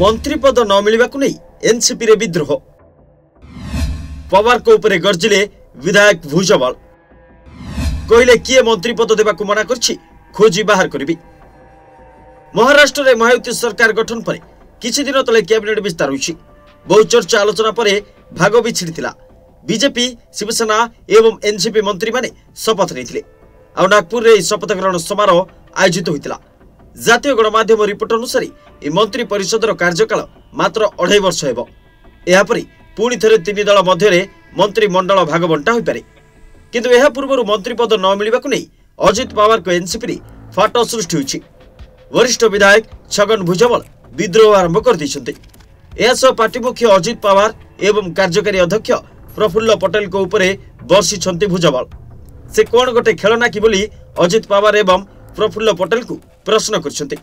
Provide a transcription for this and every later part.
मंत्री पद न मिलवा एनसीपी रे विद्रोह। पवार को ऊपर गर्जिले विधायक भुजबल, कहले किए मंत्री पद देवा मना करछि खोजी बाहर करी। महाराष्ट्र में महायुति सरकार गठन पर किछि दिन तले कैबिनेट विस्तार होइछि। बहु चर्चा आलोचना पर भाग भी छिड़िथिला। बीजेपी, शिवसेना एवं एनसीपी मंत्री माने शपथ नहीं। आ नागपुर रे शपथ ग्रहण समारोह आयोजित होइतिला। जातीय गणमाध्यम रिपोर्ट अनुसार ए मंत्री परिषदर कार्यकाल मात्र 2.5 वर्ष हेबो। एहा परि पुणी थरे 3 दल मध्य मंत्रिमंडल भागबंटा होई पारे। किंतु एहा पूर्व मंत्री पद न मिलवाकु नै अजित पवार को एनसीपी रे फाट सृष्टि होइछि। वरिष्ठ विधायक छगन भुजबल विद्रोह आरंभ कर दैछन्ते। एसो पार्टी मुख्य अजित पवार एवं कार्यकारी अध्यक्ष प्रफुल्ल पटेल को ऊपर बर्षिछन्ते भुजबल। से कोन गोटे खेलना कि बोली अजित पवार एवं प्रफुल्ल पटेल को प्रश्न करछन्ते।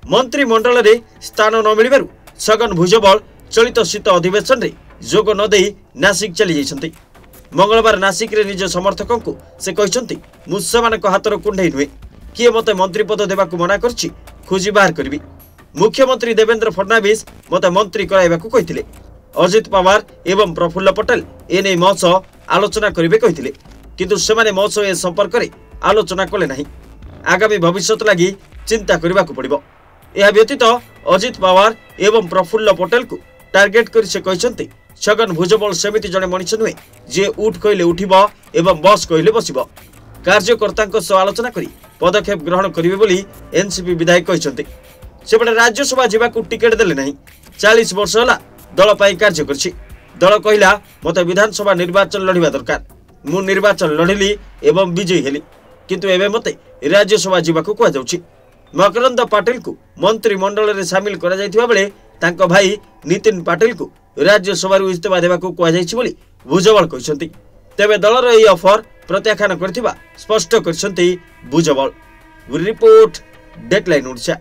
मंत्रिमंडल रे स्थान न मिलिबारु छगन भुजबल चलित शीत अधिवेशन रे जोग न देई नासिक चली जाइछन्ते। मंगलवार नासिक रे निज समर्थकों को से कहछन्ते मु सेमानक हातर कुंडई नुहे, किए मते मंत्री पद देवा मना करछि खोजी बाहर करी। मुख्यमंत्री देवेंद्र फडणवीस मते मंत्री कराइबाकू कहिथिले। अजित पवार एवं प्रफुल्ल पटेल एने मो सह आलोचना करिवे कहिथिले, किंतु सेमाने मो सह ए संपर्क रे आलोचना कले नाही। आगामी भविष्यत लागि चिंता करिबाकू पड़िबो। एहा व्यतीत अजित पवार एवं प्रफुल्ल पटेल को टार्गेट करि से कहछन्ते छगन भुजबल सेमिति जने मनुष्य नुहे जे उठ कहले उठिबो एवं बस कहले बसिबो। कार्यकर्तांक सह आलोचना करी पदक्षेप ग्रहण करिवे बोली एनसीपी विधायक कहछन्ते। सेपटे राज्यसभा जीवाकू टिकेट देले नहीं। 40 वर्ष होला दल पाई कार्य करछि। दल कहिला मते विधानसभा निर्वाचन लड़िबा दरकार। मु निर्वाचन लड़िली एवं विजयी हेली, किंतु एबे मते राज्यसभा जीवाकू कह जाउछि। मकरंद पाटिल को मंत्रिमंडल रे शामिल करा जायथिबा बेले तांको भाई नितिन पाटिल को राज्यसभा रु इस्तीफा देबाकू कह जायछि बोली भुजबल कहछन्ति। तेबे दलर एई ऑफर प्रत्याख्यान करथिबा स्पष्ट करछन्ति भुजबल। Report deadline Odisha.